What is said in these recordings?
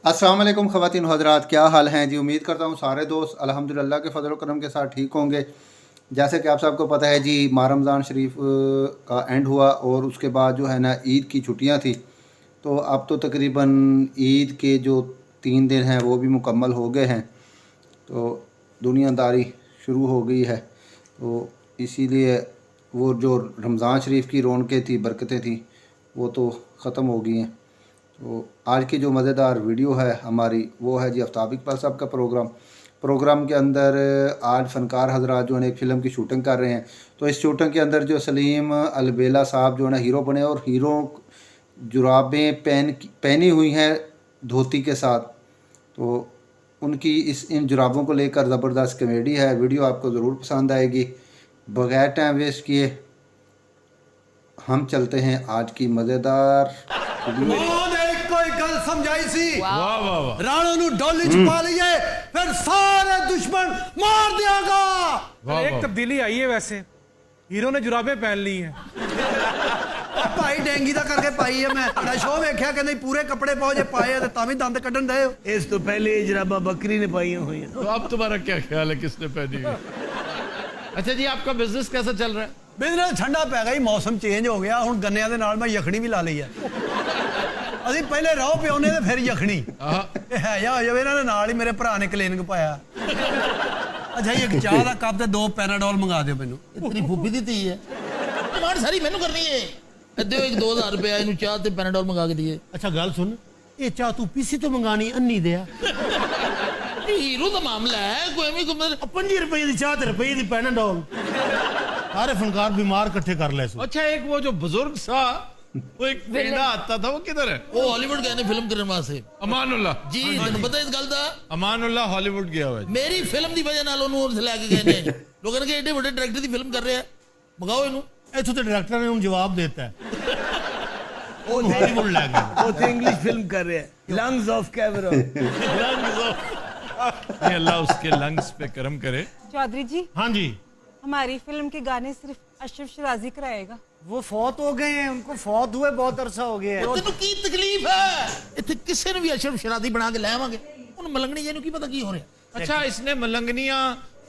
अस्सलाम वालेकुम ख़वातीन हज़रात, क्या हाल हैं जी। उम्मीद करता हूँ सारे दोस्त अल्हम्दुलिल्लाह के फजल करम के साथ ठीक होंगे। जैसे कि आप सबको पता है जी, माह रमज़ान शरीफ का एंड हुआ और उसके बाद जो है ना ईद की छुट्टियाँ थी, तो अब तो तकरीबन ईद के जो 3 दिन हैं वो भी मुकम्मल हो गए हैं, तो दुनियादारी शुरू हो गई है। तो इसीलिए वो जो रमज़ान शरीफ की रौनकें थी, बरकतें थी, वो तो ख़त्म हो गई हैं। तो आज की जो मज़ेदार वीडियो है हमारी, वो है जी आफ्ताब इकबाल साहब का प्रोग्राम के अंदर आज फ़नकार हज़रात जो है एक फ़िल्म की शूटिंग कर रहे हैं। तो इस शूटिंग के अंदर जो सलीम अलबेला साहब जो है ना हीरो बने, और हीरो जुराबें पहनी हुई हैं धोती के साथ। तो उनकी इन जुराबों को लेकर ज़बरदस्त कॉमेडी है। वीडियो आपको ज़रूर पसंद आएगी। बगैर टाइम वेस्ट किए हम चलते हैं आज की मज़ेदार वीडियो। गल समझाई सी, वाह वाह वाह। राणो नु डोली च पा लिए, फिर सारे दुश्मन मार दियागा। एक तब्दीली आई है वैसे, हीरो ने जुराबें पहन ली हैं। भाई डेंगी दा करके पाई है। मैं बड़ा शो वेख्या कहंदे पूरे कपड़े पाओ जे पाए ते तां भी दंद कड्ढन दे हो। इस तो पहले जराबा बकरी ने पाई हुई है। तो अब तुम्हारा क्या ख्याल है किसने पहनी है? अच्छा जी, आपका बिजनेस कैसा चल रहा है? बिजनेस ठंडा पै गई, मौसम चेंज हो गया। हुण गन्नियां दे नाल मैं यखनी भी ला ली है। ਅਸੀਂ ਪਹਿਲੇ ਰੋ ਪਿਉਨੇ ਤੇ ਫਿਰ ਯਖਣੀ ਇਹ ਹੈ ਜਾਂ ਹੋ ਜਾਵੇ। ਇਹਨਾਂ ਦੇ ਨਾਲ ਹੀ ਮੇਰੇ ਭਰਾ ਨੇ ਕਲੀਨਿਕ ਪਾਇਆ। ਅੱਛਾ ਇੱਕ ਚਾਹ ਦਾ ਕੱਪ ਤੇ 2 ਪੈਨਾਡੋਲ ਮੰਗਾ ਦਿਓ ਮੈਨੂੰ। इतनी फूफी दी थी है डिमांड सारी मैनू करनी है। दो एक 2000 रुपया इनू चाह ते पैनाडोल मंगा के दिए। अच्छा गल सुन, ये चाह तू पीसी तो मंगानी अन्नी दे हीरो का मामला है, कोई भी 50 रुपये की चाह ते रुपये की पैनाडोल। सारे फनकार बीमार इकट्ठे कर ले। अच्छा, एक वो जो बुजुर्ग सा वो एक पेड़ा आता था, वो किधर है? वो हॉलीवुड गए ने फिल्म करने वास्ते। अमानुल्लाह जी तेन पता इस गल दा? अमानुल्लाह हॉलीवुड गया हुआ है। मेरी फिल्म की वजह नाल ओनू लेके गए ने। लोगों ने कहा एडे बड़े डायरेक्टर की फिल्म कर रहे हैं, मंगाओ इनू। इथों तो डायरेक्टर ने उन जवाब देता है वो हॉलीवुड ले गए। वो तो इंग्लिश फिल्म कर रहे हैं, लंग्स ऑफ कैमरन। अल्लाह उसके लंग्स पे करम करे। चौधरी जी, हाँ जी, हमारी फिल्म के गाने सिर्फ अशरफ शराजी कराएगा। वो फौत हो गए हैं, उनको फौत हुए बहुत अरसा हो गया है। तेनू की तकलीफ है? इत्थे किसी ने भी अशरफ शराजी बना के लावांगे, उन मलंगनी जी नू की पता की हो रहा। अच्छा, इसने मलंगनियां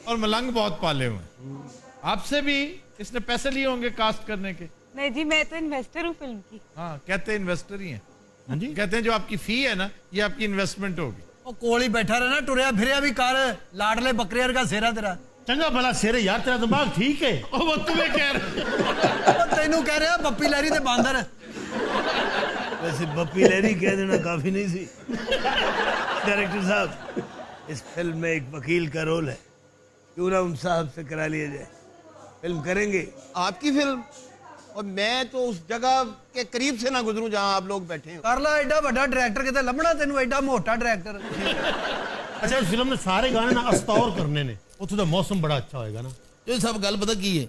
और मलंग बहुत पाले हुए हैं। आपसे भी इसने पैसे लिए होंगे कास्ट करने के? नहीं जी, मैं तो इन्वेस्टर हूँ फिल्म की। हाँ, कहते हैं इन्वेस्टर ही हैं। हाँ जी, कहते हैं जो आपकी फी है ना, ये आपकी इन्वेस्टमेंट होगी। ਉਹ ਕੋਲ ਹੀ ਬੈਠਾ ਰਹਿਣਾ, ਟੁਰਿਆ ਫਿਰਿਆ ਵੀ ਕਰ। ਲਾਡਲੇ ਬੱਕਰੇ ਵਰਗਾ ਸੇਰਾ ਤੇਰਾ। चंगा भला सिर यार, तेरा दिमाग ठीक है। ओ, वो तुम्हें कह रहे। ਉਹ ਤੈਨੂੰ ਕਹਿ ਰਿਹਾ ਬੱਪੀ ਲਹਿਰੀ ਤੇ ਬਾਂਦਰ। वैसे बप्पी लहरी कह देना काफी नहीं सी। डायरेक्टर साहब, इस फिल्म में एक वकील का रोल है, क्यों ना उन साहब से करा लिया जाए? फिल्म करेंगे? आपकी फिल्म? और मैं तो उस जगह के करीब से ना गुजरूं जहां आप लोग बैठे हैं। ਕਰ ਲਾ ਐਡਾ ਵੱਡਾ ਡਾਇਰੈਕਟਰ, ਕਿਤੇ ਲੱਭਣਾ ਤੈਨੂੰ ਐਡਾ ਮੋਟਾ ਡਾਇਰੈਕਟਰ। अच्छा, इस फिल्म में सारे गाने ना अस्तौर करने ने, उतो तो मौसम बड़ा अच्छा होएगा ना। जो सब गल पता की है,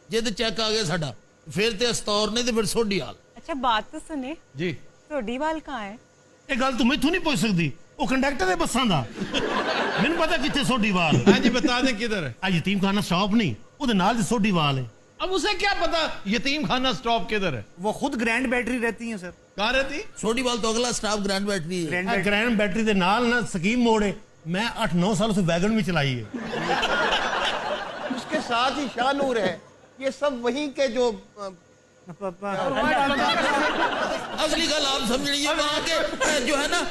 जे ते चेक आ गया साडा, फिर ते अस्तौर नहीं ते फिर सोडी हाल। अच्छा बात तो सुने, जी, सोडीवाल कहाँ है? ये गल तू मैथों नहीं पूछ सकती, वो कंडक्टर है बसां दा। मैनू पता कित्थे सोडीवाल। हाँ जी, बता दें किधर है। आ यतीम खाना स्टॉप नहीं, ओदे नाल ते सोडीवाल है। अब उसे क्या पता यतीम खाना स्टॉप किधर है? वो खुद ग्रैंड बैटरी रहती हैं सर। कहाँ रहती? सोडी वाल तो अगला स्टाफ ग्रैंड बैटरी है। ग्रैंड बैटरी के नाल ना स्कीम मोड़ है। मैं 8-9 साल से वैगन में चलाई है। उसके साथ ही शाहनूर है। ये सब वहीं के जो अगली गल आप समझ लीजिए, वहाँ के जो है ना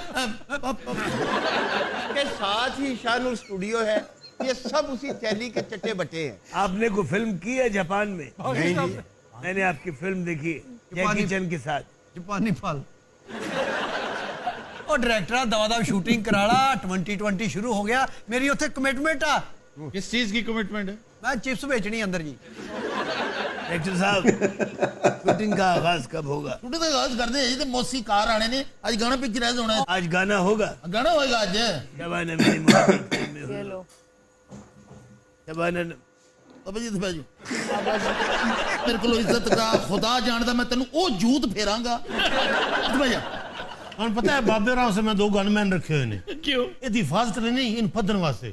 के साथ ही शाहनूर स्टूडियो है। ये सब उसी थैली के चट्टे बटे हैं। आपने को फिल्म की है जापान में? नहीं जी, मैंने आपकी फिल्म देखी जैकी चैन के साथ। ਜਾਪਾਨੀ ਫਲ। ਉਹ ਡਾਇਰੈਕਟਰ ਦਵਾ ਦਾ ਸ਼ੂਟਿੰਗ ਕਰਾ ਲਾ, 2020 ਸ਼ੁਰੂ ਹੋ ਗਿਆ। ਮੇਰੀ ਉੱਥੇ ਕਮਿਟਮੈਂਟ ਆ। किस चीज की कमिटमेंट है? ਮੈਂ ਚਿਪਸ ਵੇਚਣੀ ਅੰਦਰ ਜੀ। डायरेक्टर साहब, शूटिंग का आगाज कब होगा? शूटिंग का आगाज कर दे जी, मौसी कार आने ने आज गाना पिक्चराइज होना है। आज गाना होगा? गाना होगा आज। शबाना मेरी मोहब्बत में हो। चलो शबाना बाबा जी बैठ जाओ। मेरे को इज्जत का खुदा जानता, मैं तेन ओ जूत फेरांगा। भैया और पता है बाबे राव से मैं 2 गनमैन रखे हुए ने। क्यों? ये हिफाजत नहीं, इन फदन वास्ते।